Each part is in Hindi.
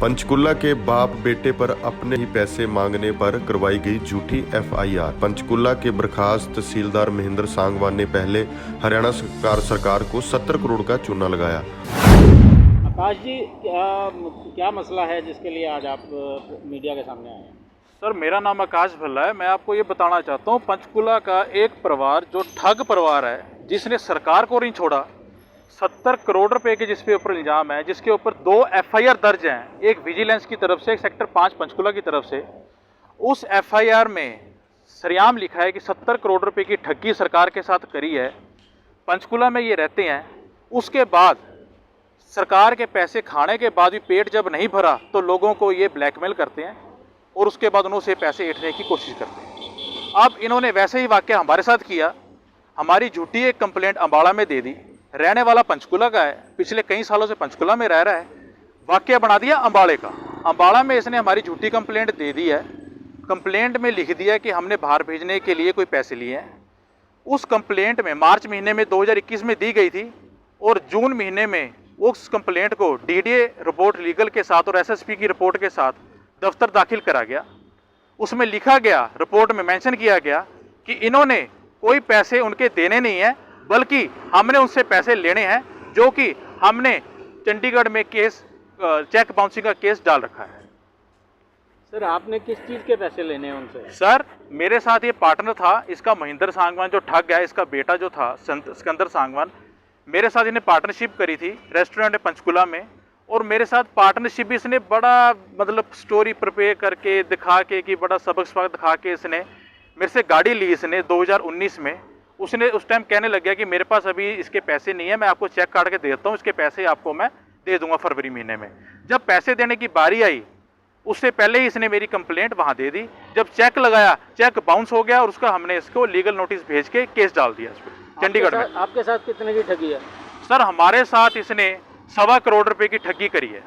पंचकुला के बाप बेटे पर अपने ही पैसे मांगने पर करवाई गई झूठी एफआईआर। पंचकुला के बर्खास्त तहसीलदार महेंद्र सांगवान ने पहले हरियाणा सरकार को 70 करोड़ का चूना लगाया। आकाश जी, क्या मसला है जिसके लिए आज आप मीडिया के सामने आए हैं? सर, मेरा नाम आकाश भल्ला है। मैं आपको ये बताना चाहता हूँ, पंचकुला का एक परिवार जो ठग परिवार है, जिसने सरकार को नहीं छोड़ा, 70 करोड़ रुपए के जिसके ऊपर इल्ज़ाम है, जिसके ऊपर 2 एफआईआर दर्ज हैं, एक विजिलेंस की तरफ से, एक सेक्टर 5 पंचकुला की तरफ से। उस एफआईआर में सरेआम लिखा है कि 70 करोड़ रुपए की ठगी सरकार के साथ करी है। पंचकुला में ये रहते हैं। उसके बाद सरकार के पैसे खाने के बाद भी पेट जब नहीं भरा तो लोगों को ये ब्लैकमेल करते हैं और उसके बाद उनसे पैसे ऐंठने की कोशिश करते हैं। अब इन्होंने वैसे ही वाकया हमारे साथ किया। हमारी झूठी एक कंप्लेंट अम्बाड़ा में दे दी। रहने वाला पंचकुला का है, पिछले कई सालों से पंचकुला में रह रहा है। वाकया बना दिया अम्बाड़े का। अम्बाड़ा में इसने हमारी झूठी कंप्लेंट दे दी है। कंप्लेंट में लिख दिया कि हमने बाहर भेजने के लिए कोई पैसे लिए हैं। उस कंप्लेंट में मार्च महीने में 2021 में दी गई थी और जून महीने में उस कंप्लेंट को डीडीए रिपोर्ट लीगल के साथ और एसएसपी की रिपोर्ट के साथ दफ्तर दाखिल करा गया। उसमें लिखा गया, रिपोर्ट में मेंशन किया गया कि इन्होंने कोई पैसे उनके देने नहीं है, बल्कि हमने उनसे पैसे लेने हैं, जो कि हमने चंडीगढ़ में केस चेक बाउंसिंग का केस डाल रखा है। सर, आपने किस चीज़ के पैसे लेने हैं उनसे? सर, मेरे साथ ये पार्टनर था, इसका महेंद्र सांगवान जो ठग है, इसका बेटा जो था सिकंदर सांगवान, मेरे साथ इन्हें पार्टनरशिप करी थी रेस्टोरेंट पंचकुला में। और मेरे साथ पार्टनरशिप इसने बड़ा स्टोरी प्रिपेयर करके दिखा के कि बड़ा सबक दिखा के इसने मेरे से गाड़ी ली। इसने 2019 में उसने उस टाइम कहने लग गया कि मेरे पास अभी इसके पैसे नहीं है, मैं आपको चेक काट के देता हूँ, इसके पैसे आपको मैं दे दूंगा फरवरी महीने में। जब पैसे देने की बारी आई, उससे पहले ही इसने मेरी कंप्लेंट वहाँ दे दी। जब चेक लगाया, चेक बाउंस हो गया और उसका हमने इसको लीगल नोटिस भेज के केस डाल दिया इस पर चंडीगढ़ में। आपके साथ कितने की ठगी है? सर, हमारे साथ इसने 1.25 करोड़ रुपए की ठगी करी है,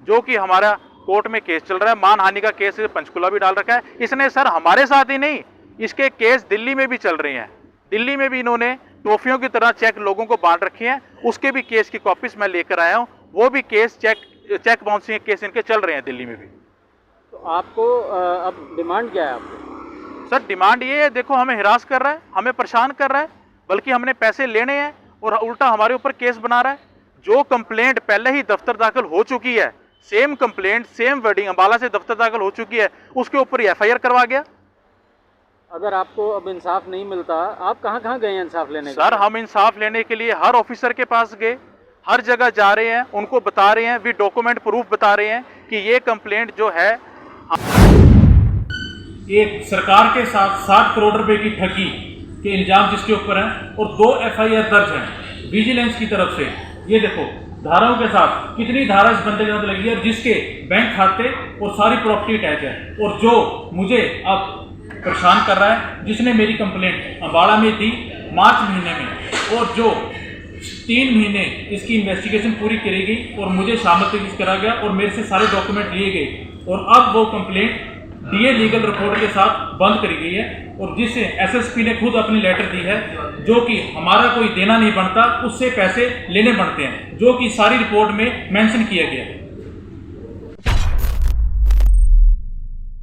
जो कि हमारा कोर्ट में केस चल रहा है। मानहानि का केस पंचकुला भी डाल रखा है इसने। सर, हमारे साथ ही नहीं, इसके केस दिल्ली में भी चल रहे हैं। दिल्ली में भी इन्होंने टॉफियों की तरह चेक लोगों को बांट रखी हैं। उसके भी केस की कॉपीज मैं लेकर आया हूं। वो भी केस चेक बाउंसिंग केस इनके चल रहे हैं दिल्ली में भी। तो आपको अब डिमांड क्या है आपको? सर, डिमांड ये है, देखो हमें हिरास कर रहा है, हमें परेशान कर रहा है, बल्कि हमने पैसे लेने हैं और उल्टा हमारे ऊपर केस बना रहा है। जो कंप्लेंट पहले ही दफ्तर दाखिल हो चुकी है, same complaint same wording Ambala से दफ्तर दाखिल हो चुकी है, उसके ऊपर एफआईआर करवा गया। अगर आपको अब इंसाफ नहीं मिलता, आप कहाँ गए हैं इंसाफ लेने? सर, हम इंसाफ लेने के लिए हर ऑफिसर के पास गए, हर जगह जा रहे हैं, उनको बता रहे हैं, भी डॉक्यूमेंट प्रूफ बता रहे हैं कि ये कंप्लेंट जो है एक सरकार के साथ 60 करोड़ रुपए की ठगी के इल्जाम जिसके ऊपर हैं और 2 एफआईआर दर्ज हैं विजिलेंस की तरफ से। ये देखो धाराओं के साथ कितनी धारा इस बंदे के साथ लगी है, और जिसके बैंक खाते और सारी प्रॉपर्टी अटैच है, और जो मुझे अब परेशान कर रहा है, जिसने मेरी कंप्लेंट अम्बाड़ा में दी मार्च महीने में, और जो 3 महीने इसकी इन्वेस्टिगेशन पूरी करी गई और मुझे शामिल करा गया और मेरे से सारे डॉक्यूमेंट लिए गए, और अब वो कंप्लेंट डीए लीगल रिपोर्ट के साथ बंद करी गई है, और जिससे एसएसपी ने खुद अपनी लेटर दी है, जो कि हमारा कोई देना नहीं बनता, उससे पैसे लेने बनते हैं, जो कि सारी रिपोर्ट में मेंशन किया गया है।